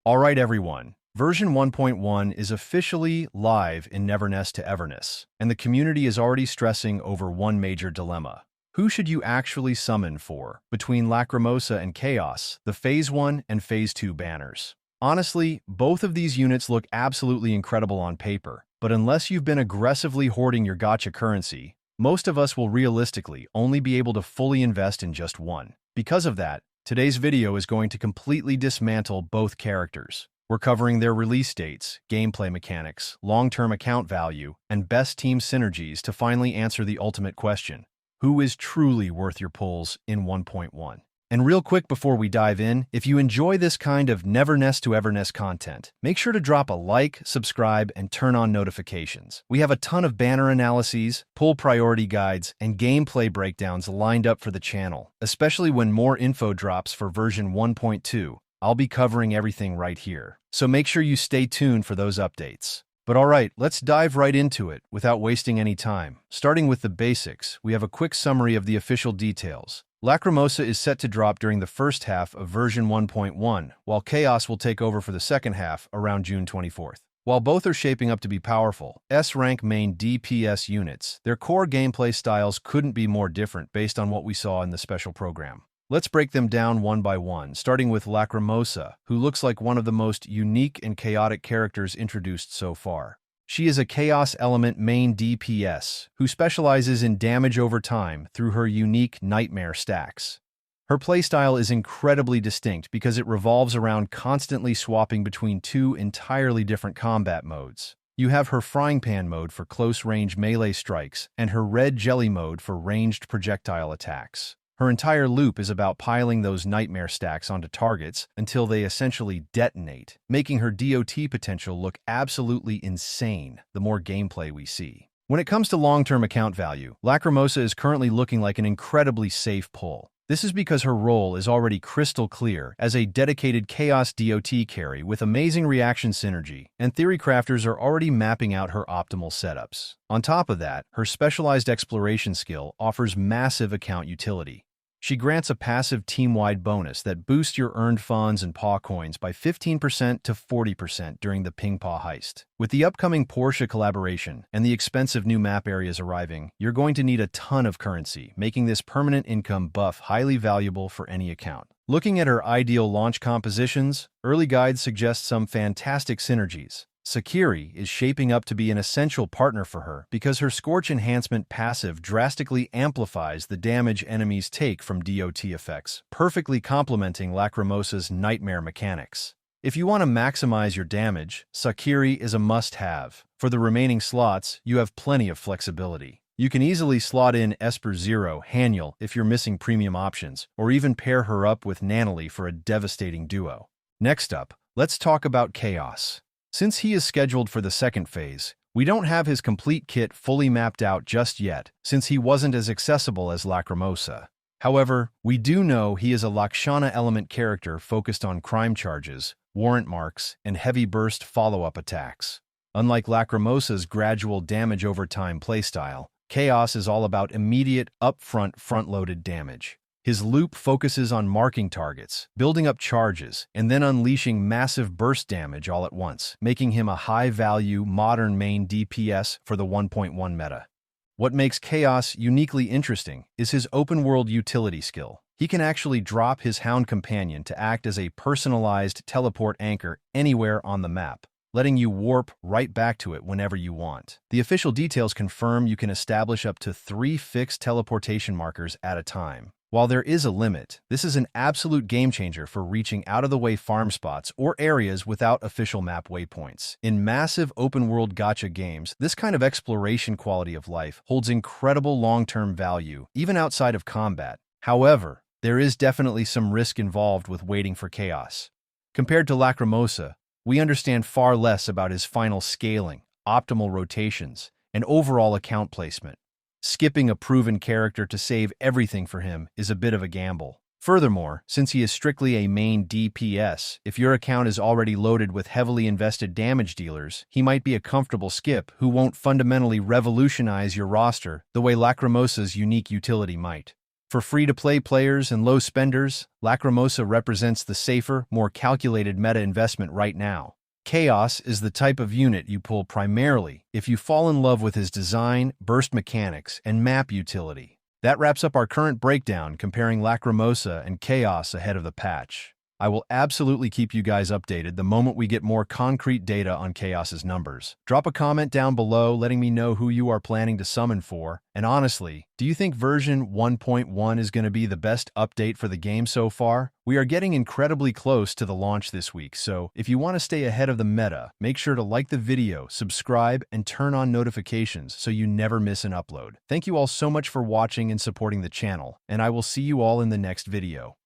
Alright everyone, version 1.1 is officially live in Neverness to Everness, and the community is already stressing over one major dilemma. Who should you actually summon for, between Lacrimosa and Chaos, the Phase 1 and Phase 2 banners? Honestly, both of these units look absolutely incredible on paper, but unless you've been aggressively hoarding your gacha currency, most of us will realistically only be able to fully invest in just one. Because of that, today's video is going to completely dismantle both characters. We're covering their release dates, gameplay mechanics, long-term account value, and best team synergies to finally answer the ultimate question: who is truly worth your pulls in 1.1? And real quick before we dive in, if you enjoy this kind of Neverness to Everness content, make sure to drop a like, subscribe, and turn on notifications. We have a ton of banner analyses, pull priority guides, and gameplay breakdowns lined up for the channel, especially when more info drops for version 1.2. I'll be covering everything right here, so make sure you stay tuned for those updates. But alright, let's dive right into it without wasting any time. Starting with the basics, we have a quick summary of the official details. Lacrimosa is set to drop during the first half of version 1.1, while Chaos will take over for the second half around June 24th. While both are shaping up to be powerful, S-rank main DPS units, their core gameplay styles couldn't be more different based on what we saw in the special program. Let's break them down one by one, starting with Lacrimosa, who looks like one of the most unique and chaotic characters introduced so far. She is a Chaos Element main DPS, who specializes in damage over time through her unique Nightmare stacks. Her playstyle is incredibly distinct because it revolves around constantly swapping between two entirely different combat modes. You have her Frying Pan mode for close-range melee strikes and her Red Jelly mode for ranged projectile attacks. Her entire loop is about piling those Nightmare stacks onto targets until they essentially detonate, making her DOT potential look absolutely insane the more gameplay we see. When it comes to long-term account value, Lacrimosa is currently looking like an incredibly safe pull. This is because her role is already crystal clear as a dedicated Chaos DOT carry with amazing reaction synergy, and theory crafters are already mapping out her optimal setups. On top of that, her specialized exploration skill offers massive account utility. She grants a passive team-wide bonus that boosts your earned funds and paw coins by 15% to 40% during the Ping Paw heist. With the upcoming Porsche collaboration and the expensive new map areas arriving, you're going to need a ton of currency, making this permanent income buff highly valuable for any account. Looking at her ideal launch compositions, early guides suggest some fantastic synergies. Sakiri is shaping up to be an essential partner for her because her Scorch Enhancement passive drastically amplifies the damage enemies take from DOT effects, perfectly complementing Lacrimosa's Nightmare mechanics. If you want to maximize your damage, Sakiri is a must-have. For the remaining slots, you have plenty of flexibility. You can easily slot in Esper Zero, Haniel if you're missing premium options, or even pair her up with Nanali for a devastating duo. Next up, let's talk about Chaos. Since he is scheduled for the second phase, we don't have his complete kit fully mapped out just yet, since he wasn't as accessible as Lacrimosa. However, we do know he is a Lakshana element character focused on crime charges, warrant marks, and heavy burst follow-up attacks. Unlike Lacrimosa's gradual damage over time playstyle, Chaos is all about immediate, upfront, front-loaded damage. His loop focuses on marking targets, building up charges, and then unleashing massive burst damage all at once, making him a high-value, modern main DPS for the 1.1 meta. What makes Chaos uniquely interesting is his open-world utility skill. He can actually drop his Hound Companion to act as a personalized teleport anchor anywhere on the map, letting you warp right back to it whenever you want. The official details confirm you can establish up to 3 fixed teleportation markers at a time. While there is a limit, this is an absolute game-changer for reaching out-of-the-way farm spots or areas without official map waypoints. In massive open-world gacha games, this kind of exploration quality of life holds incredible long-term value, even outside of combat. However, there is definitely some risk involved with waiting for Chaos. Compared to Lacrimosa, we understand far less about his final scaling, optimal rotations, and overall account placement. Skipping a proven character to save everything for him is a bit of a gamble. Furthermore, since he is strictly a main DPS, if your account is already loaded with heavily invested damage dealers, he might be a comfortable skip who won't fundamentally revolutionize your roster the way Lacrimosa's unique utility might. For free-to-play players and low spenders, Lacrimosa represents the safer, more calculated meta investment right now. Chaos is the type of unit you pull primarily if you fall in love with his design, burst mechanics, and map utility. That wraps up our current breakdown comparing Lacrimosa and Chaos ahead of the patch. I will absolutely keep you guys updated the moment we get more concrete data on Chaos's numbers. Drop a comment down below letting me know who you are planning to summon for. And honestly, do you think version 1.1 is going to be the best update for the game so far? We are getting incredibly close to the launch this week, so if you want to stay ahead of the meta, make sure to like the video, subscribe, and turn on notifications so you never miss an upload. Thank you all so much for watching and supporting the channel, and I will see you all in the next video.